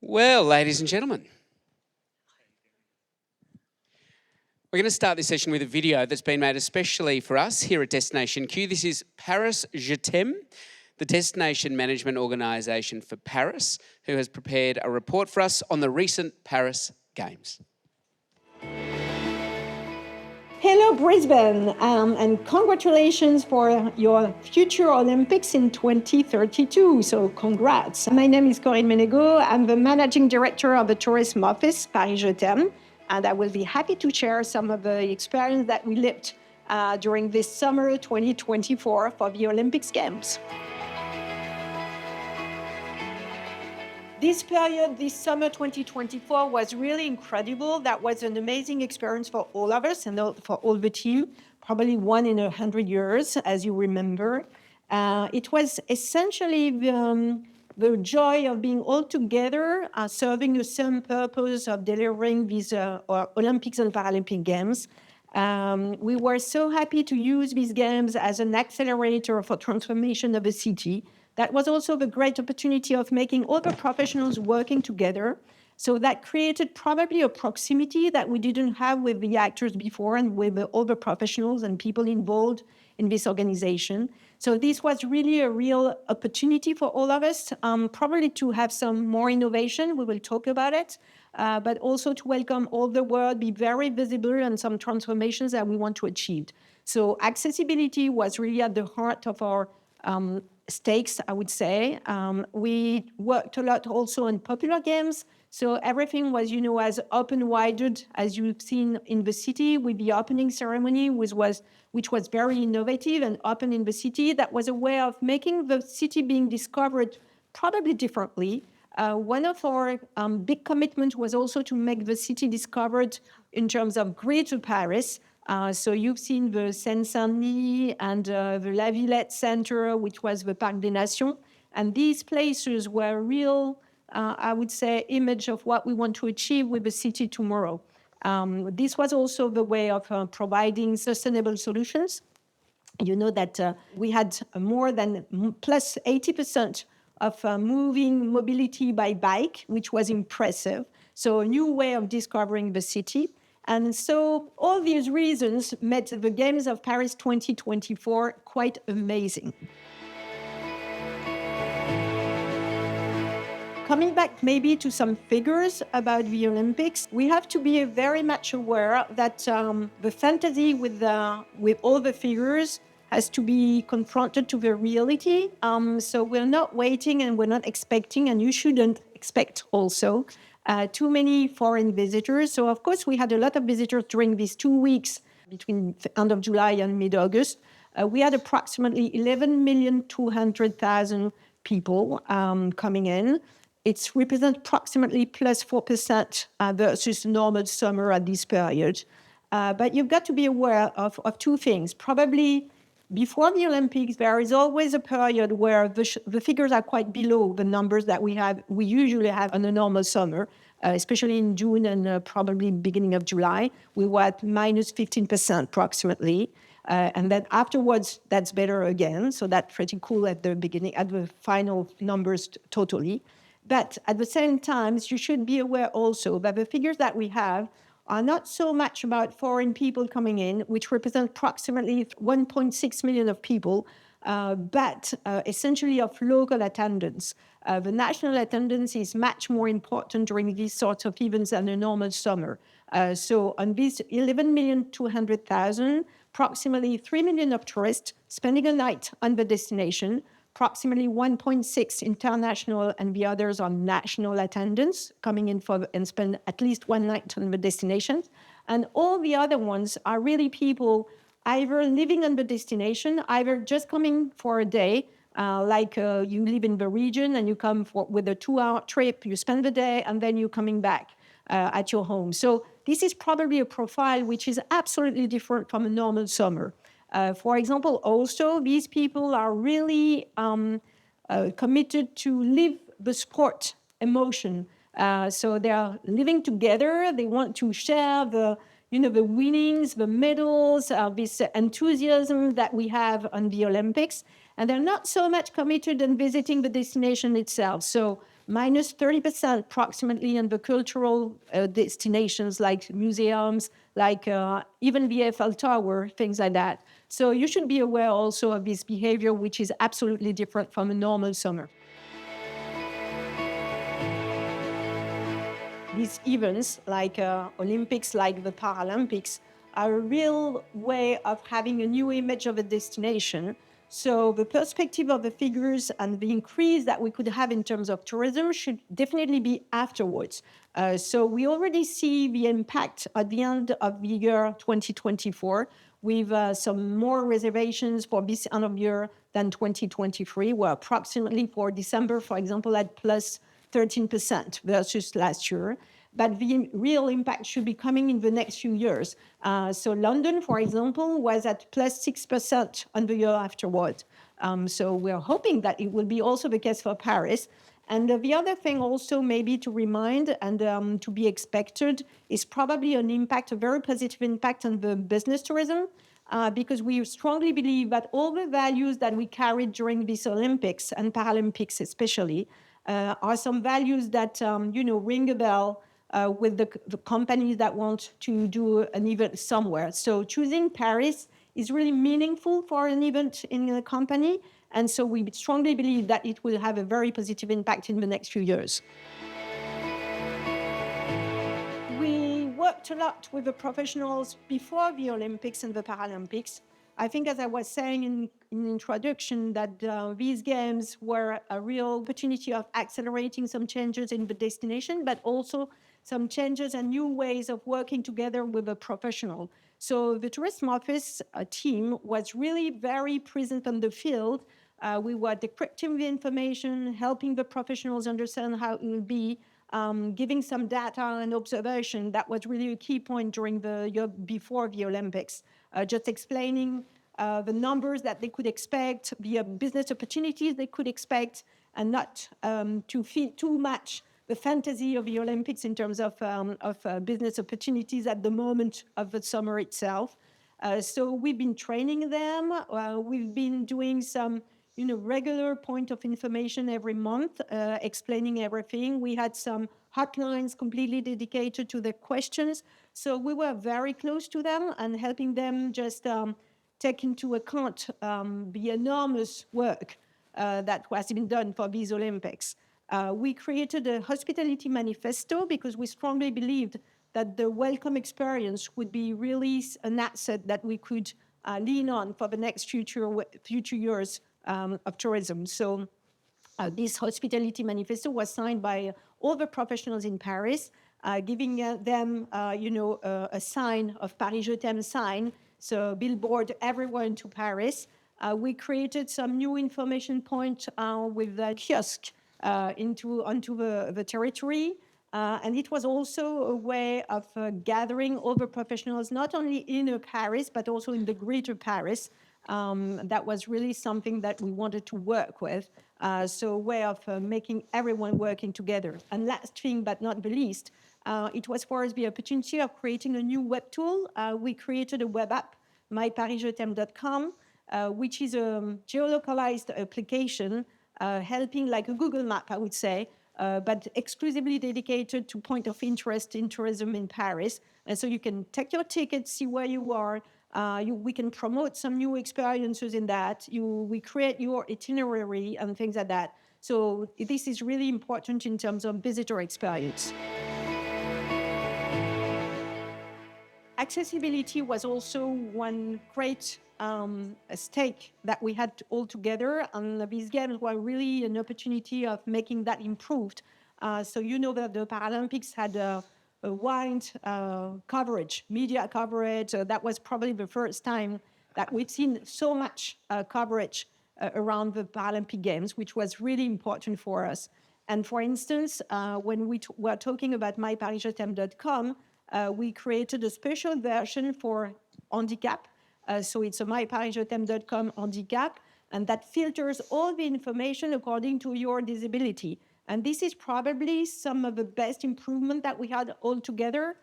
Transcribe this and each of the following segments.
Well, ladies and gentlemen, we're going to start this session with a video that's been made especially for us here at Destination Q. This is Paris Je t'aime, the destination management organisation for Paris, who has prepared a report for us on the recent Paris Games. Hello Brisbane, and congratulations for your future Olympics in 2032. So congrats. My name is Corinne Menego. I'm the Managing Director of the Tourism Office, Paris Je t'aime, and I will be happy to share some of the experience that we lived during this summer 2024 for the Olympics Games. This period, this summer 2024, was really incredible. That was an amazing experience for all of us and for all the team, probably one in 100 years, as you remember. It was essentially the joy of being all together, serving the same purpose of delivering these Olympics and Paralympic Games. We were so happy to use these games as an accelerator for transformation of the city. That was also the great opportunity of making all the professionals working together. So that created probably a proximity that we didn't have with the actors before and with all the professionals and people involved in this organization. So this was really a real opportunity for all of us, probably to have some more innovation. We will talk about it, but also to welcome all the world, be very visible and some transformations that we want to achieve. So accessibility was really at the heart of our stakes, I would say. We worked a lot also on popular games. So everything was, as open-winded as you've seen in the city with the opening ceremony, which was very innovative and open in the city. That was a way of making the city being discovered probably differently. One of our big commitments was also to make the city discovered in terms of Greater Paris. So you've seen the Seine-Saint-Denis and the La Villette Center, which was the Parc des Nations. And these places were real, I would say, image of what we want to achieve with the city tomorrow. This was also the way of providing sustainable solutions. You know that we had more than plus 80% of moving mobility by bike, which was impressive. So a new way of discovering the city. And so all these reasons made the Games of Paris 2024 quite amazing. Coming back maybe to some figures about the Olympics, we have to be very much aware that the fantasy with all the figures has to be confronted to the reality. So we're not waiting and we're not expecting, and you shouldn't expect also, too many foreign visitors. So, of course, we had a lot of visitors during these 2 weeks between the end of July and mid-August. We had approximately 11,200,000 people coming in. It represents approximately plus 4% versus normal summer at this period. But you've got to be aware of two things. Probably before the Olympics, there is always a period where the figures are quite below the numbers that we usually have on a normal summer, especially in June and probably beginning of July. We were at minus 15% approximately. And then afterwards, that's better again. So that's pretty cool at the beginning, at the final numbers totally. But at the same time, you should be aware also that the figures that we have are not so much about foreign people coming in, which represent approximately 1.6 million of people, but essentially of local attendance. The national attendance is much more important during these sorts of events than a normal summer. So on these 11,200,000, approximately 3 million of tourists spending a night on the destination, approximately 1.6 international and the others are national attendance coming in and spend at least one night on the destination. And all the other ones are really people either living on the destination, either just coming for a day, you live in the region and you come with a 2-hour trip, you spend the day and then you're coming back at your home. So this is probably a profile which is absolutely different from a normal summer. For example, also, these people are really committed to live the sport emotion. So they are living together. They want to share the winnings, the medals, this enthusiasm that we have on the Olympics. And they're not so much committed in visiting the destination itself. So minus 30% approximately on the cultural destinations like museums, like even the Eiffel Tower, things like that. So you should be aware also of this behavior, which is absolutely different from a normal summer. These events, like Olympics, like the Paralympics, are a real way of having a new image of a destination. So the perspective of the figures and the increase that we could have in terms of tourism should definitely be afterwards. So we already see the impact at the end of the year 2024 with some more reservations for this end of year than 2023, where approximately for December, for example, at plus 13% versus last year. But the real impact should be coming in the next few years. So London, for example, was at plus 6% on the year afterward. So we're hoping that it will be also the case for Paris. And the other thing also maybe to remind and to be expected is probably an impact, a very positive impact on the business tourism. Because we strongly believe that all the values that we carried during these Olympics and Paralympics especially are some values that, ring a bell with the companies that want to do an event somewhere. So choosing Paris is really meaningful for an event in a company. And so we strongly believe that it will have a very positive impact in the next few years. We worked a lot with the professionals before the Olympics and the Paralympics. I think, as I was saying in introduction, that these games were a real opportunity of accelerating some changes in the destination, but also some changes and new ways of working together with a professional. So the tourism office team was really very present on the field. We were decrypting the information, helping the professionals understand how it will be, giving some data and observation. That was really a key point during the year before the Olympics. Just explaining the numbers that they could expect, the business opportunities they could expect, and not to feed too much the fantasy of the Olympics in terms of business opportunities at the moment of the summer itself. So we've been training them. We've been doing some regular point of information every month, explaining everything. We had some hotlines completely dedicated to the questions. So we were very close to them and helping them just take into account the enormous work that has been done for these Olympics. We created a hospitality manifesto because we strongly believed that the welcome experience would be really an asset that we could lean on for the next future years of tourism. So this hospitality manifesto was signed by all the professionals in Paris, giving them, a sign of Paris Je t'aime sign, so billboard everywhere into Paris. We created some new information point with the kiosk onto the territory. And it was also a way of gathering all the professionals, not only in Paris, but also in the greater Paris. That was really something that we wanted to work with. So a way of making everyone working together. And last thing, but not the least, it was for us the opportunity of creating a new web tool. We created a web app, myparisjet'aime.com, which is a geolocalized application helping like a Google map, I would say, but exclusively dedicated to point of interest in tourism in Paris. And so you can take your ticket, see where you are. We can promote some new experiences in that. We create your itinerary and things like that. So this is really important in terms of visitor experience. Accessibility was also one great stake that we had all together, and these games were really an opportunity of making that improved. So you know that the Paralympics had a wide coverage, media coverage. That was probably the first time that we've seen so much coverage around the Paralympic Games, which was really important for us. And for instance, when we were talking about myparisjet'aime.com, we created a special version for handicap. So it's a myparisjet'aime.com handicap, and that filters all the information according to your disability. And this is probably some of the best improvement that we had all together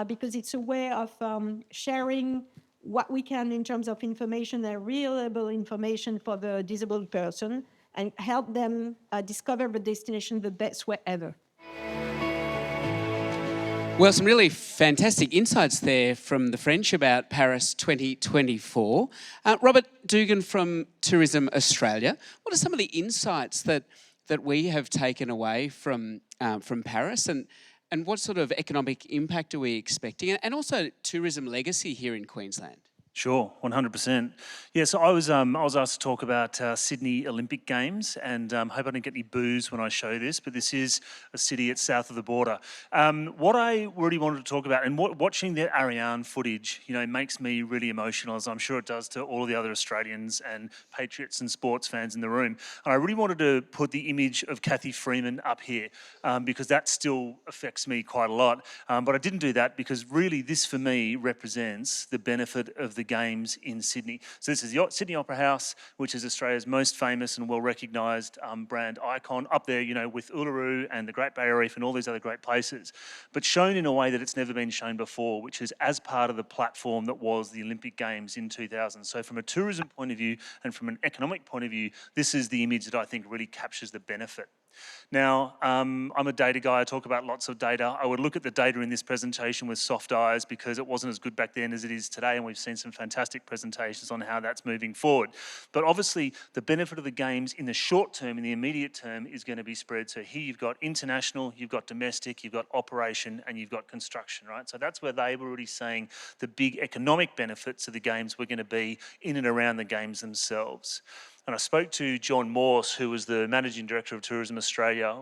because it's a way of sharing what we can in terms of information and reliable information for the disabled person. and help them discover the destination the best way ever. Well, some really fantastic insights there from the French about Paris 2024. Robert Dugan from Tourism Australia, what are some of the insights that we have taken away from Paris, and what sort of economic impact are we expecting, and also tourism legacy here in Queensland? Sure, 100%. Yeah, so I was asked to talk about Sydney Olympic Games, and hope I don't get any boos when I show this, but this is a city at south of the border. What I really wanted to talk about, and watching the Ariane footage, makes me really emotional, as I'm sure it does to all of the other Australians and patriots and sports fans in the room. And I really wanted to put the image of Cathy Freeman up here, because that still affects me quite a lot. But I didn't do that because really this for me represents the benefit of the Games in Sydney. So this is the Sydney Opera House, which is Australia's most famous and well-recognised brand icon, up there, with Uluru and the Great Barrier Reef and all these other great places, but shown in a way that it's never been shown before, which is as part of the platform that was the Olympic Games in 2000. So from a tourism point of view and from an economic point of view, this is the image that I think really captures the benefit. Now, I'm a data guy, I talk about lots of data. I would look at the data in this presentation with soft eyes because it wasn't as good back then as it is today, and we've seen some fantastic presentations on how that's moving forward. But obviously, the benefit of the Games in the short term, in the immediate term, is going to be spread. So here you've got international, you've got domestic, you've got operation, and you've got construction, right? So that's where they were already saying the big economic benefits of the Games were going to be in and around the Games themselves. And I spoke to John Morse, who was the Managing Director of Tourism Australia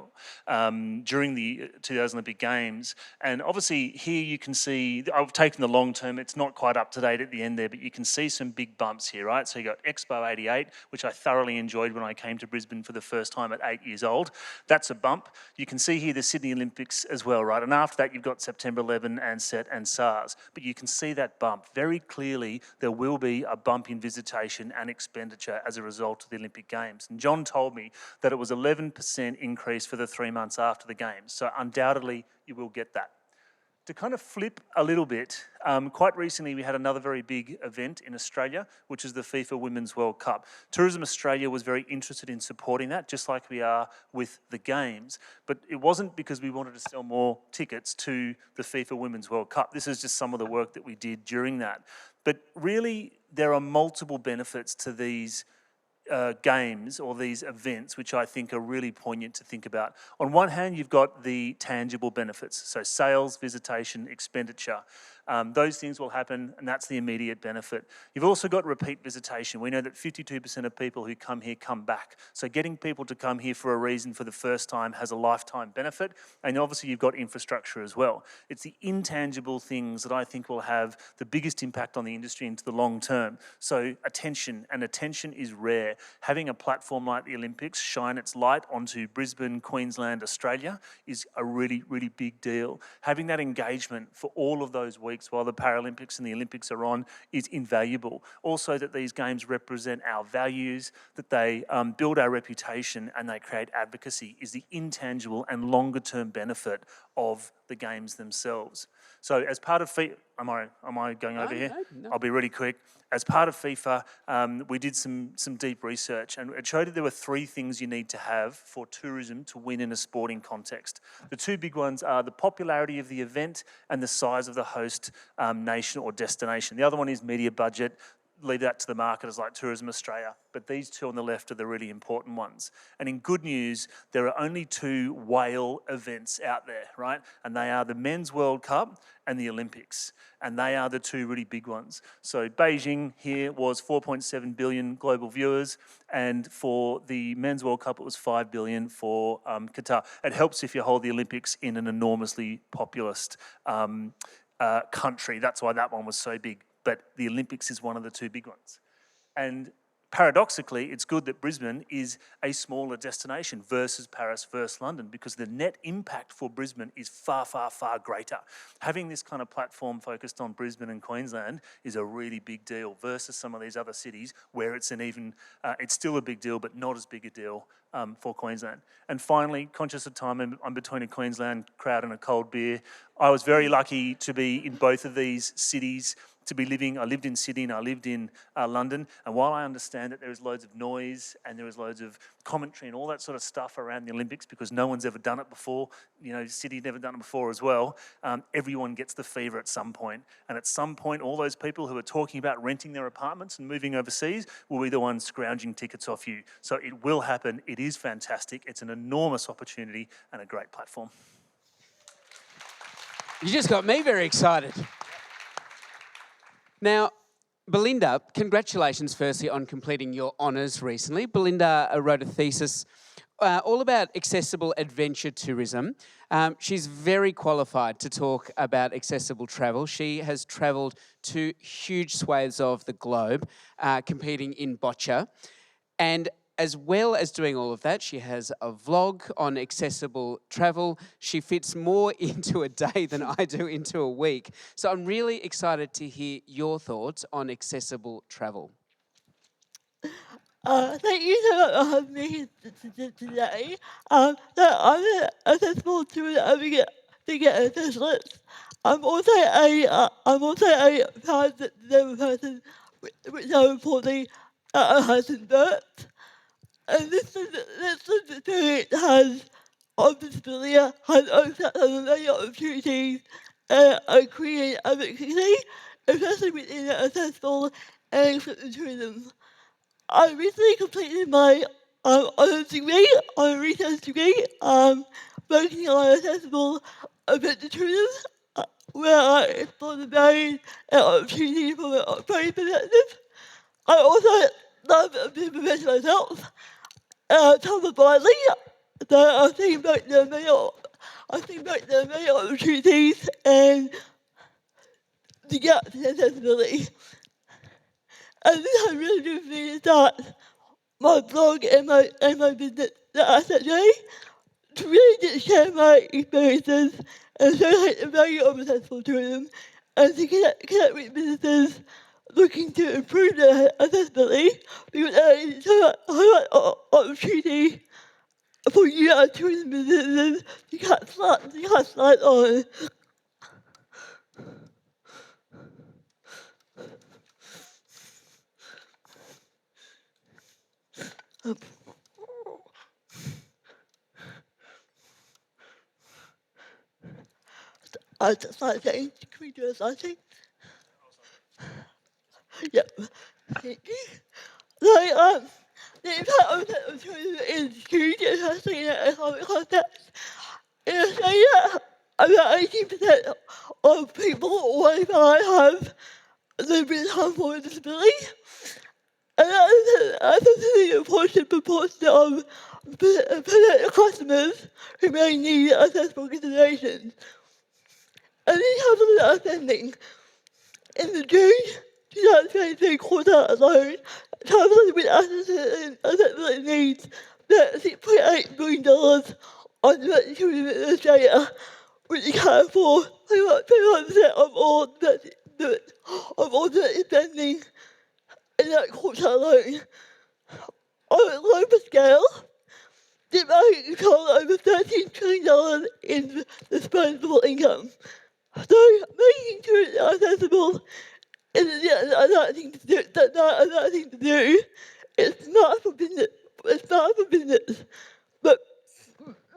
during the 2000 Olympic Games. And obviously here you can see, I've taken the long term, it's not quite up to date at the end there, but you can see some big bumps here, right? So you got Expo 88, which I thoroughly enjoyed when I came to Brisbane for the first time at 8 years old. That's a bump. You can see here the Sydney Olympics as well, right? And after that, you've got September 11, Ansett and SARS. But you can see that bump. Very clearly, there will be a bump in visitation and expenditure as a result of the Olympic Games. And John told me that it was 11% increase for the 3 months after the Games. So undoubtedly, you will get that. To kind of flip a little bit, quite recently we had another very big event in Australia, which is the FIFA Women's World Cup. Tourism Australia was very interested in supporting that, just like we are with the Games. But it wasn't because we wanted to sell more tickets to the FIFA Women's World Cup. This is just some of the work that we did during that. But really, there are multiple benefits to these games or these events, which I think are really poignant to think about. On one hand, you've got the tangible benefits, so sales, visitation, expenditure. Those things will happen, and that's the immediate benefit. You've also got repeat visitation. We know that 52% of people who come here come back. So getting people to come here for a reason for the first time has a lifetime benefit, and obviously you've got infrastructure as well. It's the intangible things that I think will have the biggest impact on the industry into the long term. So attention, and attention is rare. Having a platform like the Olympics shine its light onto Brisbane, Queensland, Australia is a really, really big deal. Having that engagement for all of those weeks while the Paralympics and the Olympics are on is invaluable. Also that these games represent our values, that they build our reputation and they create advocacy is the intangible and longer term benefit of the games themselves. So as part of FIFA, am I going over here? No. I'll be really quick. As part of FIFA, we did some deep research, and it showed that there were 3 things you need to have for tourism to win in a sporting context. The 2 big ones are the popularity of the event and the size of the host nation or destination. The other one is media budget. Leave that to the marketers like Tourism Australia. But these 2 on the left are the really important ones. And in good news, there are only 2 whale events out there, right? And they are the Men's World Cup and the Olympics. And they are the 2 really big ones. So Beijing here was 4.7 billion global viewers. And for the Men's World Cup, it was 5 billion for Qatar. It helps if you hold the Olympics in an enormously populous country. That's why that one was so big. But the Olympics is one of the 2 big ones. And paradoxically, it's good that Brisbane is a smaller destination versus Paris versus London, because the net impact for Brisbane is far, far, far greater. Having this kind of platform focused on Brisbane and Queensland is a really big deal versus some of these other cities where it's it's still a big deal, but not as big a deal for Queensland. And finally, conscious of time, I'm between a Queensland crowd and a cold beer. I was very lucky to be in both of these cities to be living. I lived in Sydney and I lived in London, and while I understand that there is loads of noise and there is loads of commentary and all that sort of stuff around the Olympics because no one's ever done it before, Sydney's never done it before as well, everyone gets the fever at some point. And at some point, all those people who are talking about renting their apartments and moving overseas will be the ones scrounging tickets off you. So it will happen. It is fantastic. It's an enormous opportunity and a great platform. You just got me very excited. Now, Belinda, congratulations firstly on completing your honours recently. Belinda wrote a thesis all about accessible adventure tourism. She's very qualified to talk about accessible travel. She has travelled to huge swathes of the globe, competing in boccia. And as well as doing all of that, she has a vlog on accessible travel. She fits more into a day than I do into a week. So I'm really excited to hear your thoughts on accessible travel. Thank you so much for having me here today. So I'm an accessible student to get a specialist. I'm also a proud disabled person, which I reportedly has been birth. And this experience has obviously has opened up many opportunities and created advocacy, especially within accessible and inclusive tourism. I recently completed my honours degree, on a research degree, working on accessible adventure tourism, where I explore the barriers and opportunities from a very perspective. I also love being a professional myself, travel widely, so I think back there are many opportunities and the gaps in accessibility. And this has really driven me to start my blog and my business, the Asset Day, to really just share my experiences and showcase the value of accessible tourism and to connect with businesses looking to improve their accessibility, because there is so much opportunity for you as tourism businesses to catch light on. I just like saying, can we do a sliding? Yep. Thank you. So, the impact of tourism is huge, especially in an economic context. In Australia, about 18% of people worldwide have the harmful disability. And that's a significant proportion of potential customers who may need accessible considerations. And this happens at spending. In the June 2023 quarter alone, travelers with accessibility needs spent $6.8 billion on domestic tourism in Australia, which accounts for 21% of all domestic spending in that quarter alone. On a global scale, the market controls over $13 trillion in disposable income. So making tourism accessible is another thing to do. It's smart for business. But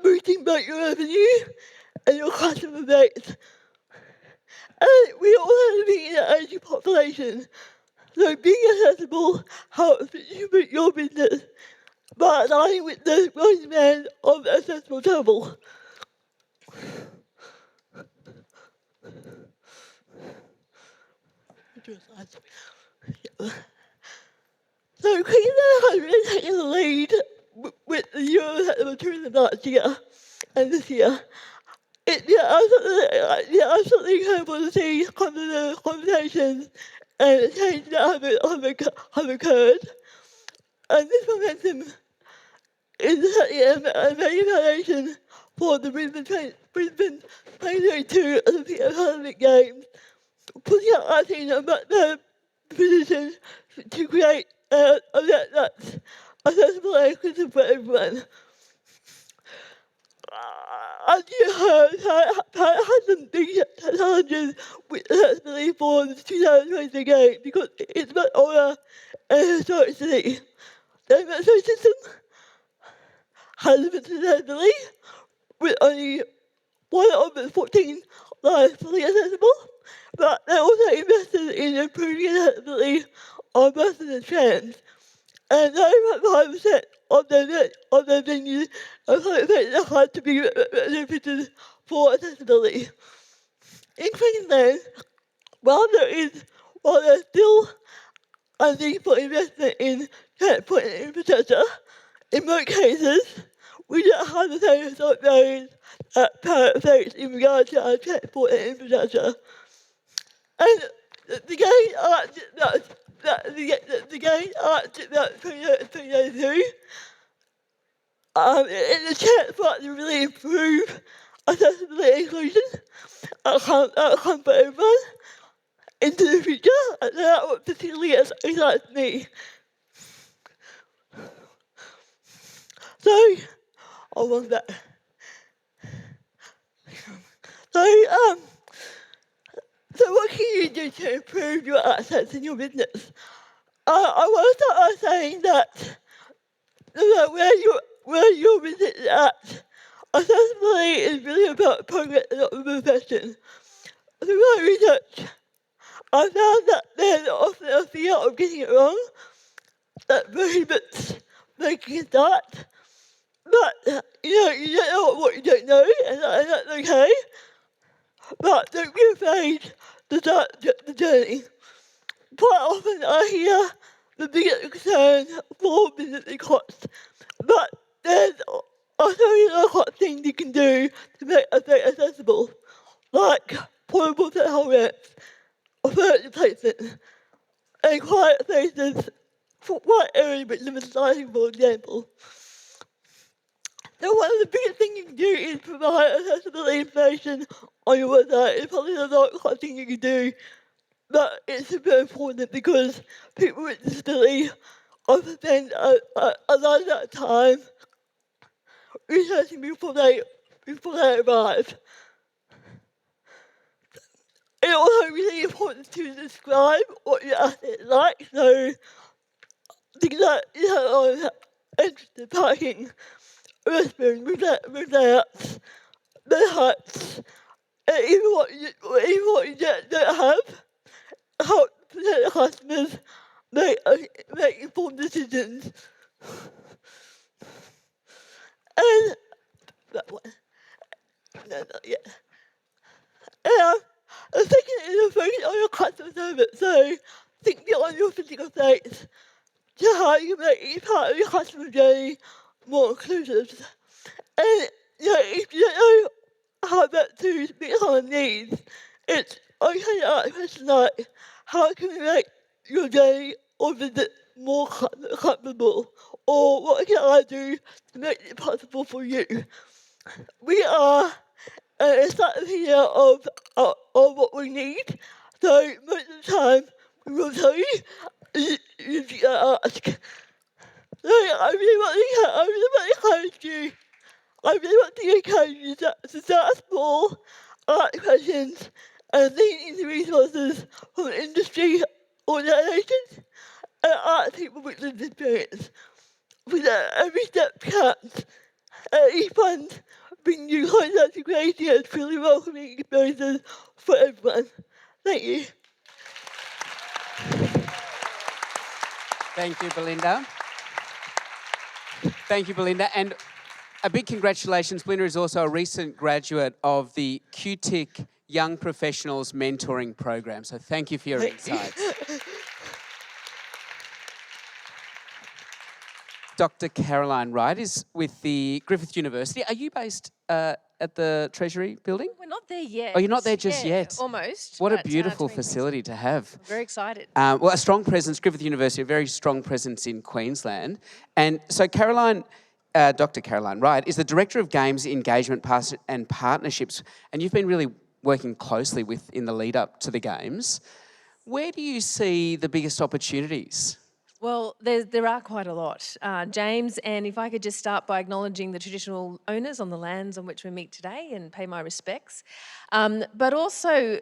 boosting both your revenue and your customer base. And we all have to be in an aging population. So being accessible helps you with your business by aligning with the growing demand of accessible travel. So Queensland has really taken the lead with the Euro tourism last year and this year. It's absolutely incredible to see the conversations and the changes that have occurred. And this momentum is a major foundation for the Brisbane 2022 Paralympic Games, putting our team in a position to create a event that's accessible and inclusive for everyone. as you heard, I had some big challenges with accessibility for the 2020 game because it's about honour and historic city. The metro system has limited accessibility with only one of the 14 lines fully accessible, but they also invested in improving accessibility on buses and trams. And 95% of their venues are hard to be retrofitted for accessibility. In Queensland, while there's still a need for investment in transport and infrastructure, in most cases, we don't have the same historic barriers that Parrot face in regard to our transport and infrastructure. And the game that 2022 it's a chance for us to really improve accessibility and inclusion outcome for everyone into the future, and that what particularly excites me. So, I want that. So what can you do to improve your assets in your business? I want to start by saying that where your business is at, accessibility is really about progress and not perfection. Through my research, I found that there's often a fear of getting it wrong that prohibits making a start. But you don't know what you don't know, and that's okay. But don't be afraid to start the journey. Quite often I hear the biggest concern for business is cost, but there's also a lot of things you can do to make a site accessible, like portable set-hole ramps, furniture placement, and quiet spaces for one area with limited lighting, for example. So one of the biggest things you can do is provide accessibility information on your website. It's probably the last thing you can do, but it's super important because people with disability often spend a lot of that time researching before they arrive. It's also really important to describe what your asset is like, so things like entrance to parking, restrooms, roof layouts, bed heights, and even what you don't have, help potential customers make informed decisions. And that one, no, not yet. And the second is to focus on your customer service. So think beyond your physical states to how you make each part of your customer journey more inclusive. And if you don't know how that to meet someone's needs, it's okay to ask questions like, how can we make your journey or visit more comfortable? Or what can I do to make it possible for you? We are an encyclopedia of what we need, so most of the time we will tell you if you ask. So I really want to encourage you. I really want to encourage you to start small, ask questions, and lean into resources from industry organisations and ask people with lived experience. Because every step counts, and each fund brings you closer to creating a truly welcoming experiences for everyone. Thank you. Thank you, Belinda. Thank you, Belinda. And a big congratulations. Belinda is also a recent graduate of the QTIC Young Professionals Mentoring Program. So thank you for your insights. Dr. Caroline Wright is with the Griffith University. Are you based at the Treasury building? We're not there yet. Oh, you're not there just yet? Almost. What a beautiful facility to have. I'm very excited. Well, a strong presence, Griffith University, a very strong presence in Queensland. And so Caroline, Dr. Caroline Wright, is the Director of Games Engagement and Partnerships, and you've been really working closely with in the lead up to the Games. Where do you see the biggest opportunities Well, there are quite a lot, James, and if I could just start by acknowledging the traditional owners on the lands on which we meet today and pay my respects, but also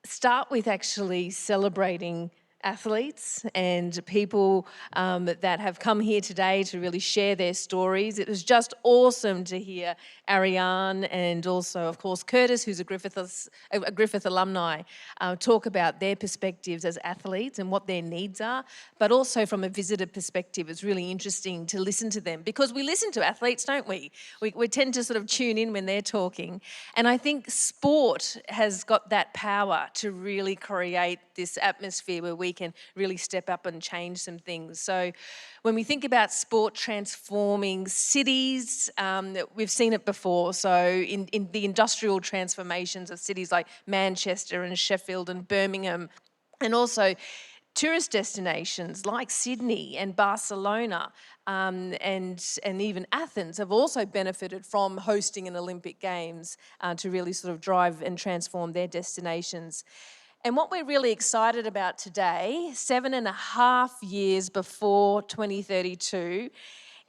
start with actually celebrating athletes and people that have come here today to really share their stories. It was just awesome to hear Ariane and also, of course, Curtis, who's a Griffith alumni, talk about their perspectives as athletes and what their needs are, but also from a visitor perspective, it's really interesting to listen to them because we listen to athletes, don't we? We tend to sort of tune in when they're talking. And I think sport has got that power to really create this atmosphere where we can really step up and change some things. So when we think about sport transforming cities, we've seen it before. So in the industrial transformations of cities like Manchester and Sheffield and Birmingham, and also tourist destinations like Sydney and Barcelona and even Athens have also benefited from hosting an Olympic Games to really sort of drive and transform their destinations. And what we're really excited about today, 7.5 years before 2032,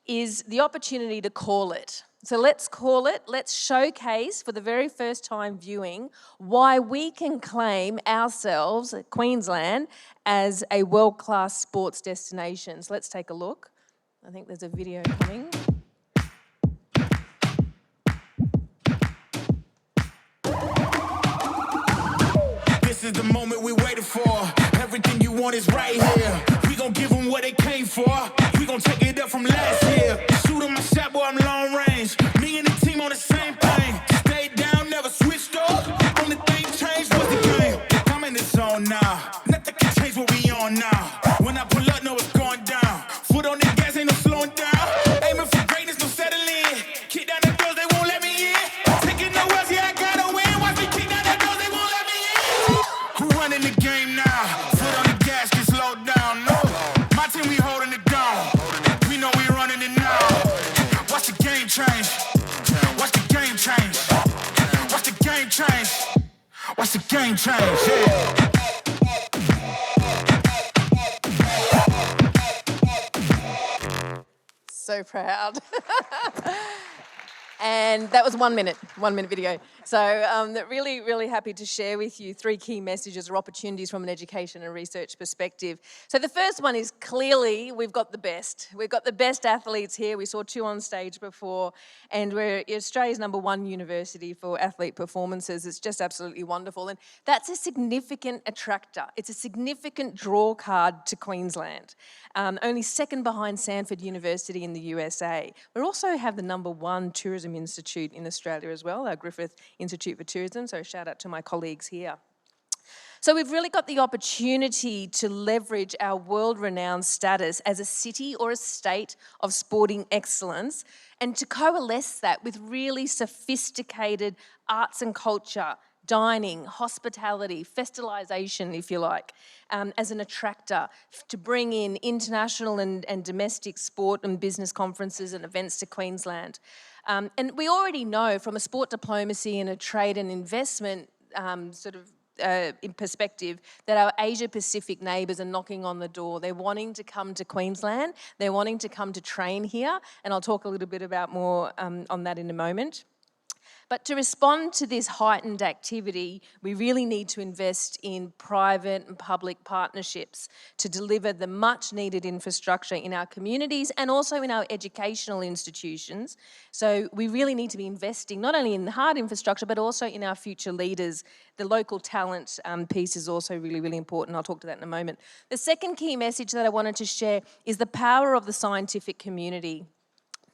is the opportunity to call it. So let's call it, let's showcase for the very first time viewing why we can claim ourselves, Queensland, as a world-class sports destination. So let's take a look. I think there's a video coming. This is the moment we waited for. Everything you want is right here. We gon' give them what they came for. We gon' take it up from last year. Shoot 'em my shot, boy, I'm long range. Me and the team on the same thing. Stayed down, never switched up. Only thing changed was the game. I'm in the zone now. Nothing can change what we on now. When I pull up, know it's going down. Foot on the gas, ain't no slowing down. Aiming for greatness, no settling. Kick down the doors, they won't let me in. Taking no else, yeah, I gotta win. Watch me kick down the doors, they won't let me in. Who running the game now? Foot on the gas, get slowed down. No, my team, we holding it down. We know we running it now. Watch the game change. Watch the game change. Watch the game change. Watch the game change. Yeah. So proud. And that was 1 minute video. So really, really happy to share with you 3 key messages or opportunities from an education and research perspective. So the first one is clearly we've got the best. We've got the best athletes here. We saw 2 on stage before, and we're Australia's #1 university for athlete performances. It's just absolutely wonderful. And that's a significant attractor. It's a significant draw card to Queensland. Only second behind Stanford University in the USA. We also have the #1 tourism institute in Australia as well, our Griffith Institute for Tourism, so shout out to my colleagues here. So we've really got the opportunity to leverage our world-renowned status as a city or a state of sporting excellence and to coalesce that with really sophisticated arts and culture, dining, hospitality, festivalisation, if you like, as an attractor to bring in international and domestic sport and business conferences and events to Queensland. And we already know from a sport diplomacy and a trade and investment in perspective that our Asia-Pacific neighbours are knocking on the door. They're wanting to come to Queensland. They're wanting to come to train here. And I'll talk a little bit about more on that in a moment. But to respond to this heightened activity, we really need to invest in private and public partnerships to deliver the much needed infrastructure in our communities and also in our educational institutions. So we really need to be investing not only in the hard infrastructure, but also in our future leaders. The local talent piece is also really, really important. I'll talk to that in a moment. The second key message that I wanted to share is the power of the scientific community.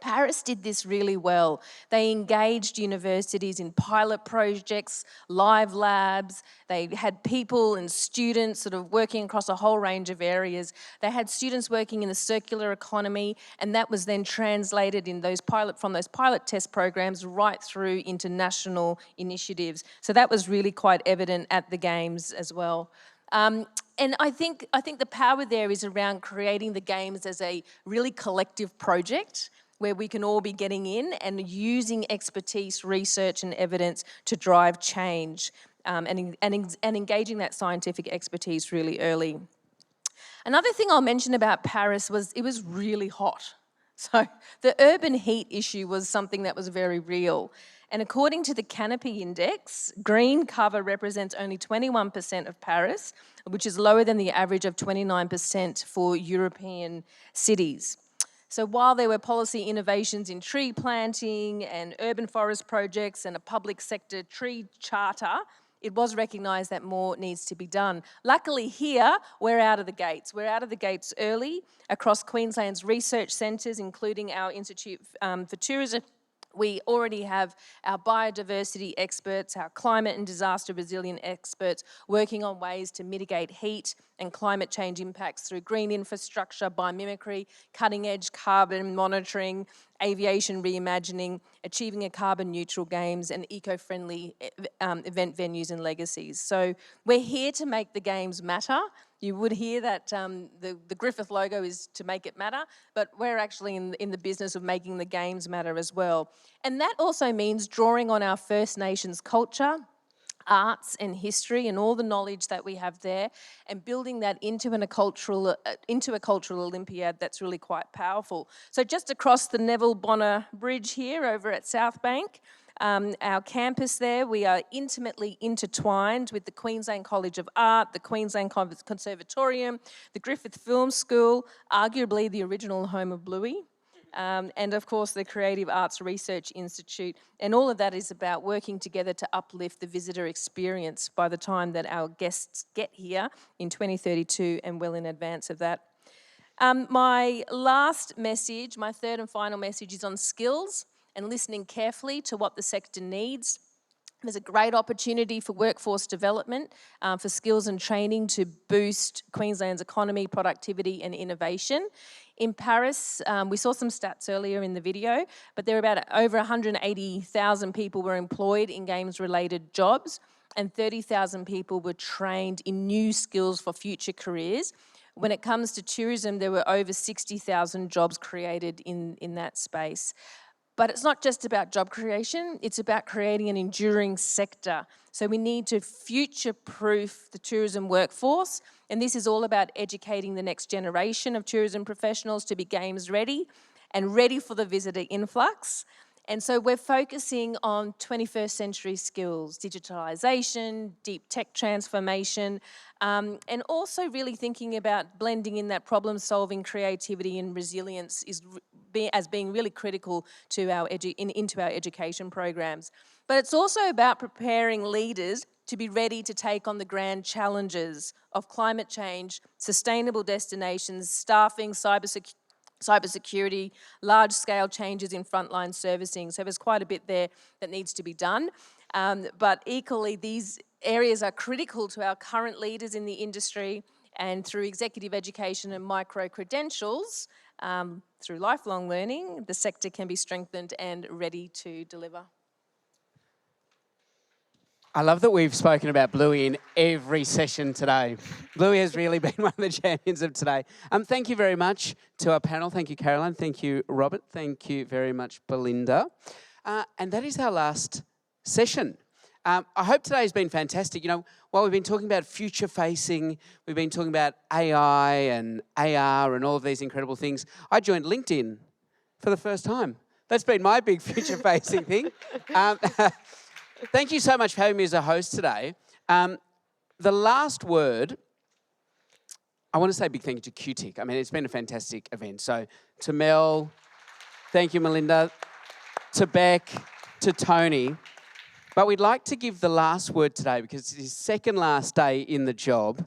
Paris did this really well. They engaged universities in pilot projects, live labs. They had people and students sort of working across a whole range of areas. They had students working in the circular economy, and that was then translated in from those pilot test programs right through into national initiatives. So that was really quite evident at the Games as well. And I think the power there is around creating the Games as a really collective project where we can all be getting in and using expertise, research and evidence to drive change and engaging that scientific expertise really early. Another thing I'll mention about Paris was it was really hot. So the urban heat issue was something that was very real. And according to the Canopy Index, green cover represents only 21% of Paris, which is lower than the average of 29% for European cities. So while there were policy innovations in tree planting and urban forest projects and a public sector tree charter, it was recognised that more needs to be done. Luckily here, we're out of the gates. We're out of the gates early across Queensland's research centres, including our Institute for Tourism. We already have our biodiversity experts, our climate and disaster resilient experts working on ways to mitigate heat and climate change impacts through green infrastructure, biomimicry, cutting-edge carbon monitoring, aviation reimagining, achieving a carbon neutral games and eco-friendly event venues and legacies. So we're here to make the games matter. You would hear that the Griffith logo is to make it matter, but we're actually in the business of making the games matter as well. And that also means drawing on our First Nations culture, arts and history and all the knowledge that we have there and building that into a cultural Olympiad that's really quite powerful. So just across the Neville Bonner Bridge here over at South Bank, our campus there, we are intimately intertwined with the Queensland College of Art, the Queensland Conservatorium, the Griffith Film School, arguably the original home of Bluey, and of course the Creative Arts Research Institute. And all of that is about working together to uplift the visitor experience by the time that our guests get here in 2032 and well in advance of that. My last message, my third and final message is on skills and listening carefully to what the sector needs. There's a great opportunity for workforce development, for skills and training to boost Queensland's economy, productivity and innovation. In Paris, we saw some stats earlier in the video, but there were about over 180,000 people were employed in games-related jobs and 30,000 people were trained in new skills for future careers. When it comes to tourism, there were over 60,000 jobs created in that space. But it's not just about job creation, it's about creating an enduring sector. So we need to future-proof the tourism workforce, and this is all about educating the next generation of tourism professionals to be games ready and ready for the visitor influx. And so we're focusing on 21st century skills, digitalisation, deep tech transformation, and also really thinking about blending in that problem-solving, creativity and resilience as being really critical to into our education programs. But it's also about preparing leaders to be ready to take on the grand challenges of climate change, sustainable destinations, staffing, cybersecurity, large-scale changes in frontline servicing. So there's quite a bit there that needs to be done. But equally, these areas are critical to our current leaders in the industry, and through executive education and micro-credentials, through lifelong learning, the sector can be strengthened and ready to deliver. I love that we've spoken about Bluey in every session today. Bluey has really been one of the champions of today. Thank you very much to our panel. Thank you, Caroline. Thank you, Robert. Thank you very much, Belinda. And that is our last session. I hope today's been fantastic. You know, while we've been talking about future-facing, we've been talking about AI and AR and all of these incredible things. I joined LinkedIn for the first time. That's been my big future-facing thing. Thank you so much for having me as a host today. The last word, I want to say a big thank you to QTIC. I mean, it's been a fantastic event. So to Mel, thank you, Melinda, to Beck, to Tony. But we'd like to give the last word today because it's his second last day in the job.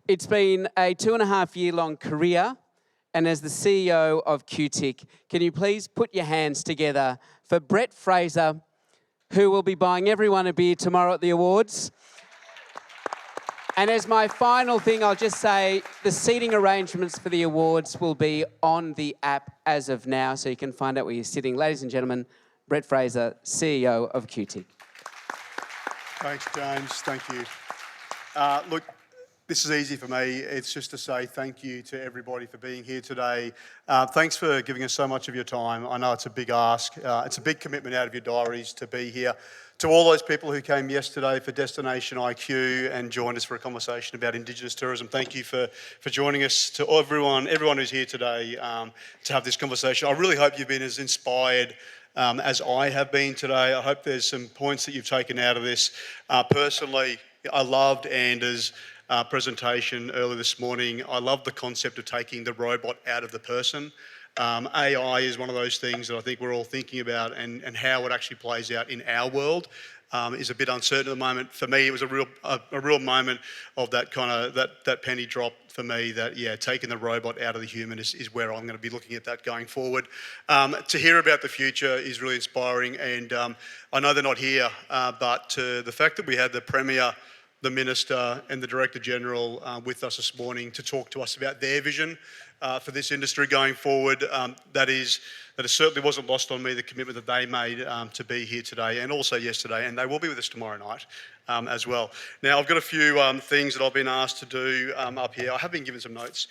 It's been a 2.5-year-long career. And as the CEO of QTIC, can you please put your hands together for Brett Fraser, who will be buying everyone a beer tomorrow at the awards. And as my final thing, I'll just say the seating arrangements for the awards will be on the app as of now, so you can find out where you're sitting. Ladies and gentlemen, Brett Fraser, CEO of QTIC. Thanks, James. Thank you. Look, This is easy for me. It's just to say thank you to everybody for being here today. Thanks for giving us so much of your time. I know it's a big ask. It's a big commitment out of your diaries to be here. To all those people who came yesterday for DestinationIQ and joined us for a conversation about Indigenous tourism, thank you for joining us. To everyone who's here today to have this conversation, I really hope you've been as inspired as I have been today. I hope there's some points that you've taken out of this. Personally, I loved Anders' presentation earlier this morning. I love the concept of taking the robot out of the person. AI is one of those things that I think we're all thinking about, and how it actually plays out in our world is a bit uncertain at the moment. For me, it was a real moment of that kind of that penny drop for me, that taking the robot out of the human is where I'm going to be looking at that going forward. To hear about the future is really inspiring, and I know they're not here, but the fact that we had the Premier, the Minister and the Director General with us this morning to talk to us about their vision for this industry going forward, that certainly wasn't lost on me, the commitment that they made to be here today and also yesterday, and they will be with us tomorrow night as well. Now, I've got a few things that I've been asked to do up here. I have been given some notes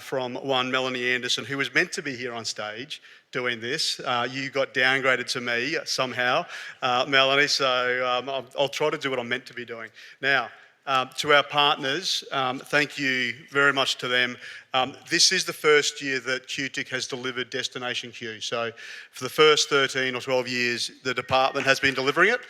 from one Melanie Anderson, who was meant to be here on stage doing this. You got downgraded to me somehow, Melanie, so I'll try to do what I'm meant to be doing. Now, to our partners, thank you very much to them. This is the first year that QTIC has delivered DestinationQ. So for the first 13 or 12 years, the department has been delivering it.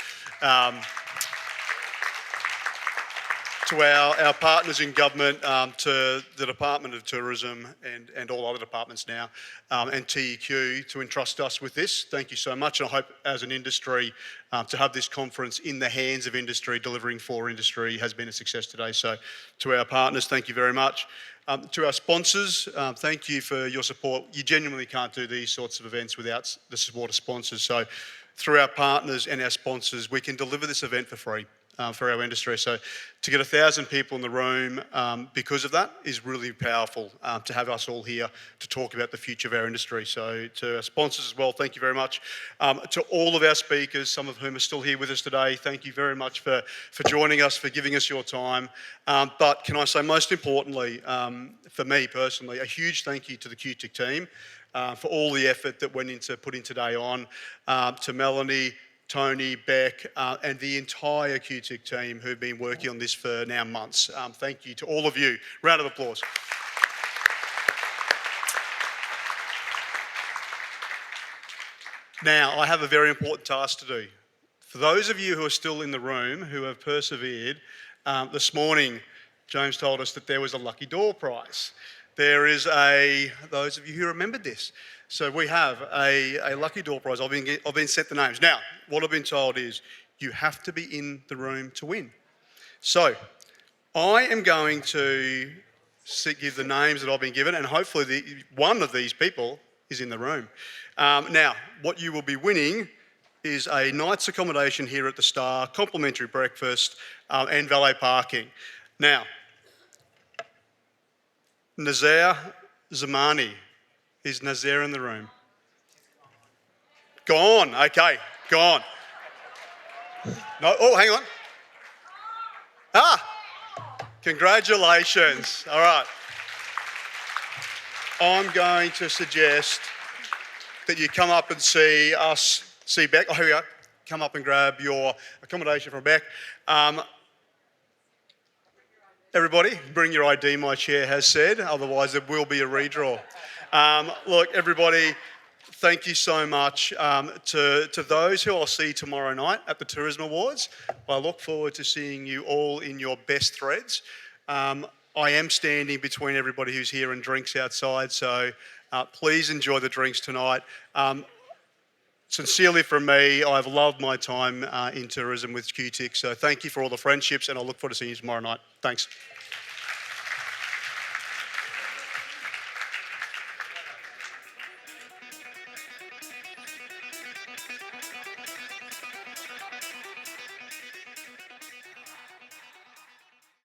To our partners in government, to the Department of Tourism and all other departments now, and TEQ to entrust us with this. Thank you so much. And I hope as an industry to have this conference in the hands of industry, delivering for industry, has been a success today. So to our partners, thank you very much. To our sponsors, thank you for your support. You genuinely can't do these sorts of events without the support of sponsors. So through our partners and our sponsors, we can deliver this event for free. For our industry. So to get 1,000 people in the room because of that is really powerful, to have us all here to talk about the future of our industry. So to our sponsors as well, thank you very much. To all of our speakers, some of whom are still here with us today, thank you very much for joining us, for giving us your time. But can I say, most importantly, for me personally, a huge thank you to the QTIC team for all the effort that went into putting today on, to Melanie, Tony, Beck, and the entire QTIC team who've been working on this for now months. Thank you to all of you. Round of applause. Now, I have a very important task to do. For those of you who are still in the room, who have persevered, this morning, James told us that there was a lucky door prize. There is those of you who remembered this. So we have a lucky door prize. I've been sent the names. Now, what I've been told is you have to be in the room to win. So I am going to give the names that I've been given, and hopefully one of these people is in the room. Now, what you will be winning is a night's accommodation here at the Star, complimentary breakfast, and valet parking. Now, Nazair Zamani. Is Nazair in the room? Gone. Okay, gone. No. Oh, hang on. Congratulations. All right. I'm going to suggest that you come up and see Beck. Oh, here we go. Come up and grab your accommodation from Beck. Everybody, bring your ID, my chair has said, otherwise there will be a redraw. Look, everybody, thank you so much. To those who I'll see tomorrow night at the Tourism Awards, I look forward to seeing you all in your best threads. I am standing between everybody who's here and drinks outside, so please enjoy the drinks tonight. Sincerely from me, I've loved my time in tourism with QTIC, so thank you for all the friendships, and I look forward to seeing you tomorrow night. Thanks.